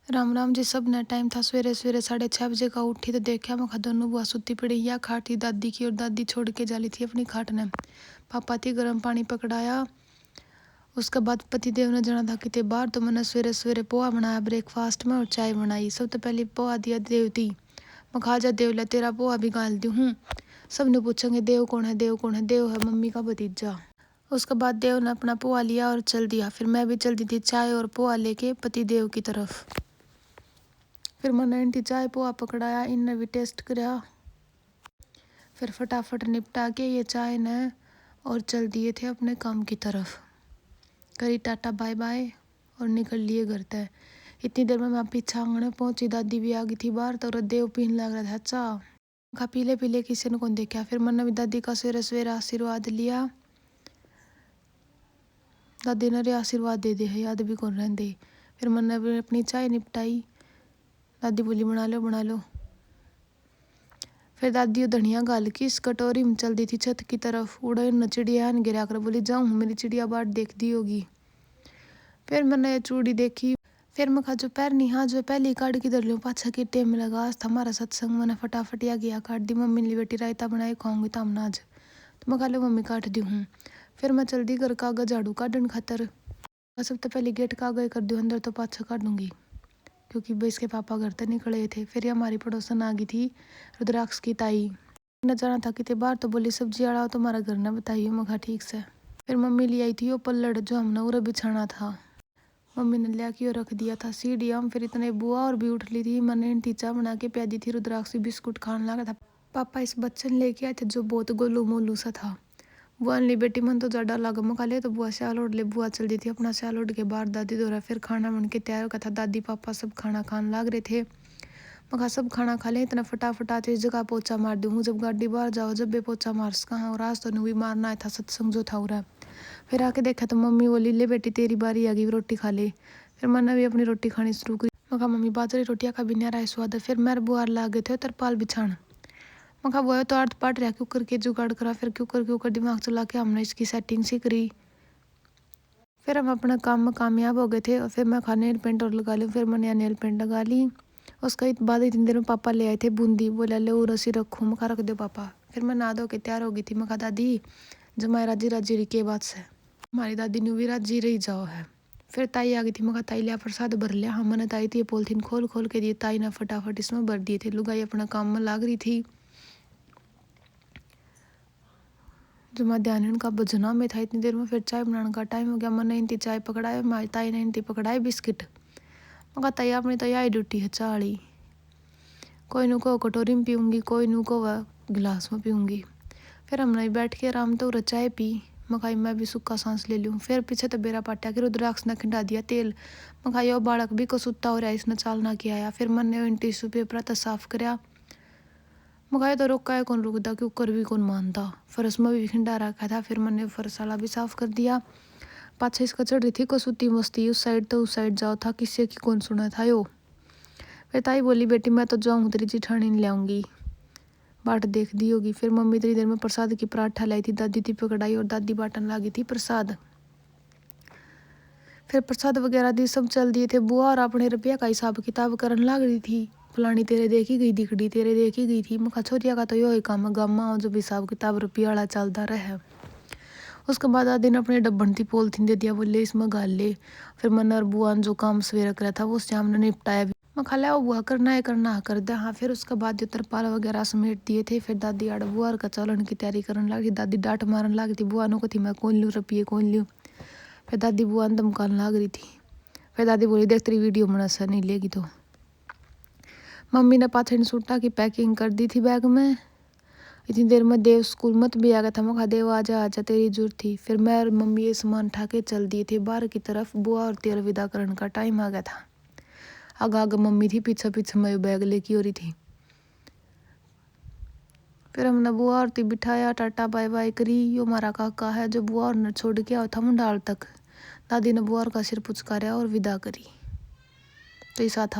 राम राम जी। सब ने टाइम था सवेरे सवेरे 6:30 बजे का। उठी तो देखा मैं दोनों बुआ सुती पड़ी या खाट थी दादी की, और दादी छोड़ के जाली थी अपनी खाट ने। पापा थी गर्म पानी पकड़ाया। उसके बाद पतिदेव ने जाना था कितने बार, तो मैंने सवेरे सवेरे पोहा बनाया ब्रेकफास्ट में और चाय बनाई। सब तो पहले पोहा दिया देव थी। मैं खा जा देव ला तेरा पोहा भी गाल दी हूँ। सब ने पूछेंगे देव कौन है, देव कौन है। देव है मम्मी का भतीजा। उसके बाद देव ने अपना पोहा लिया और चल दिया। फिर मैं भी चल दी थी चाय और पोहा लेके पतिदेव की तरफ। फिर मैंने इनकी चाय पोहा पकड़ाया, इनने भी टेस्ट कराया। फिर फटाफट निपटा के ये चाय ने और चल दिए थे अपने काम की तरफ। करी टाटा बाय बाय और निकल लिए घर तक। इतनी देर में मैं पीछे आंगन पहुंची, दादी भी आ गई थी बाहर। तो देव पीने लग रहा था चाह। खा पीले पीले किसी ने कौन देखा। फिर मैंने भी दादी का सवेरे सवेरे आशीर्वाद लिया। दादी ने रे आशीर्वाद दे है, याद भी कौन रहते। फिर मैंने भी अपनी चाय निपटाई। दादी बोली बना लो बना लो। फिर दादी धनिया गाल की इस कटोरी में चल दी थी छत की तरफ। उड़े न चिड़िया न गिरा कर बोली जाऊँ मेरी चिड़िया बाट देख दी होगी। फिर मैंने ये चूड़ी देखी। फिर मैं जो पैर नहीं, हाँ जो पहली काट की धर लूँ पाछा की टेम लगा। आज था हमारा सत्संग। मैंने फटाफट या गया काट दी। मम्मी ने बेटी रायता बनाए खाऊंगी तमना आज। तो मैं खा लो मम्मी काट दी हूँ। फिर मैं चल दी घर का आगे झाड़ू काटन खातर। सब तो पहले गेट का आगे कर दूँ, अंदर तो पाछा काट दूंगी क्योंकि बस के पापा घर तक निकले थे। फिर हमारी पड़ोसन आ गई थी रुद्राक्ष की ताई। न जाना था कितने बार, तो बोली सब्जी आड़ा हो तुम्हारा घर ना बताइए। मैं कहा ठीक से। फिर मम्मी ले आई थी वो पल्लड़ जो हमने उरे बिछाना था। मम्मी ने लिया कि रख दिया था सीढ़िया में। फिर इतने बुआ और भी उठ ली थी। मैंने तीचा बना के प्यादी थी। रुद्राक्ष बिस्कुट खाने लगा था। पापा इस बच्चे ने लेके आए थे जो बहुत गोलू मोलू सा था। बुआ ने ली बेटी मन तो ज्यादा लगा मका ले। तो बुआ स्याल ओढ़ ले। बुआ चल दी थी अपना स्याल ओढ़ के बाहर। दादी दौरा फिर खाना बन के तैयार होगा था। दादी पापा सब खाना खाने लग रहे थे। मका सब खाना खा ले। इतना फटाफट आते इस जगह पोछा मार दूँ। जब गाड़ी बाहर जाओ जब भी पोछा मार कहाँ। और आज तो नहीं भी मारना आया था सत्संग जो था उरा। फिर आके देखा तो मम्मी बोली ले बेटी तेरी बारी आ गई रोटी खा ले। फिर मैंने भी अपनी रोटी खानी शुरू करी। मका मम्मी बाजरी रोटियाँ का भी न्यारा स्वाद है। फिर मेरे बुआर लागे थे तरपाल बिछाण। मका वो तो अर्थ पाट रहा कुकर के जुगाड़ करा। फिर कुकर के ऊपर दिमाग चला के हमने इसकी सेटिंग सी करी। फिर हम अपने काम में कामयाब हो गए थे। और फिर मैं नेल पेंट और लगा ली। फिर मैंने नेल पेंट लगा ली। उसका बाद इतनी देर में पापा ले आए थे बूंदी। बोला ले वो रसी रखूँ। मका रख दो पापा। फिर मैं नहा धो के तैयार हो गई थी। मका दादी जमाई राजी राजी रही के बात से हमारी दादी ने भी राजी रही जाओ है। फिर ताई आ गई थी। मका ताई लिया प्रसाद भर लिया। हम मैंने ताई थी पॉलिथीन खोल खोल के दिए। ताई ने फटाफट इसमें भर दिए थे। लुगाई अपना काम में लाग रही थी। जो मैं ध्यान उनका बजना में था इतनी देर में। फिर चाय बनाने का टाइम हो गया। मैंने इनती चाय पकड़ाए। माई ताई ने इनती पकड़ाए बिस्किट। मका ताई अपनी तो यही ड्यूटी है चाली। कोई नु को कटोरी में पीऊँगी, कोई नु को वह गिलास में पीऊँगी। फिर हमने बैठ के आराम तो चाय पी। मकाई मैं भी सूखा सांस ले लूँ। फिर पीछे तो बेरा पाटिया कि रुद्राक्ष ने खिंडा दिया तेल। मकाई और बालक भी को सुता हो रहा है इसने चालना किया आया। फिर मैंने टिश्यू पेपर तो साफ कराया। मकाई तो रोका है कौन रुकता कि ऊपर भी कौन मानता। फर्श में भी खिंडा रखा था। फिर मैंने फर्श वाला भी साफ कर दिया। पाछे इसका चढ़ रही थी को सुती मस्ती। उस साइड तो उस साइड जाओ था किसी की कौन सुना था यो। फिर ताई बोली बेटी मैं तो जाऊँ तेरी जिठानी ले आऊँगी, बाट देख दी होगी। फिर मम्मी इतनी देर में प्रसाद की पराठा लाई थी। दादी थी पकड़ाई और दादी बाटन लगी थी प्रसाद। फिर प्रसाद वगैरह दी सब चल दिए थे। बुआ और अपने रुपया का हिसाब किताब करने लग रही थी। फलानी तेरे देखी गई दिखड़ी तेरे देखी गई थी। मुखा छोरिया का तो यो ही काम गामा जब हिसाब किताब रुपया वाला चलता रहे। उसके बाद दादी ने अपने डब्बन थी पॉलिथीन दे दिया। बोले इसमें गाल ले। फिर मैंने और बुआ ने जो काम सवेरा करा था वो शाम ने निपटाया भी। मैं खा लिया बुआ करना है करना कर दे। हाँ फिर उसके बाद जो तरपाल वगैरह समेट दिए थे। फिर दादी आड़ बुआ का चलन की तैयारी करने लगी। दादी डांट मारने लगी थी। बुआ नो को थी मैं कौन लूँ रुपये कौन लूँ। फिर दादी बुआ ने धमकाने लग रही थी। फिर दादी बोली देख तेरी वीडियो बना सा नहीं लेगी तो। मम्मी ने पाथन सूटा की पैकिंग कर दी थी बैग में। इतनी देर में देव स्कूल मत भी आ गया था। मैं देव आजा आजा तेरी जरूरत थी। फिर मैं और मम्मी ये सामान उठा के चल दिए थे बाहर की तरफ। बुआ और तेल विदा करने का टाइम आ गया था। आगे आगे मम्मी थी पीछे पीछे मैं बैग लेके हो रही थी। फिर हमने बुआ और ती बिठाया टाटा बाय बाय करी। यो हमारा काका है जो बुआ और ने छोड़ के आओ था मुंडाल तक। दादी ने बुआ और का सिर पुचकारा और विदा करी। तो ऐसा था।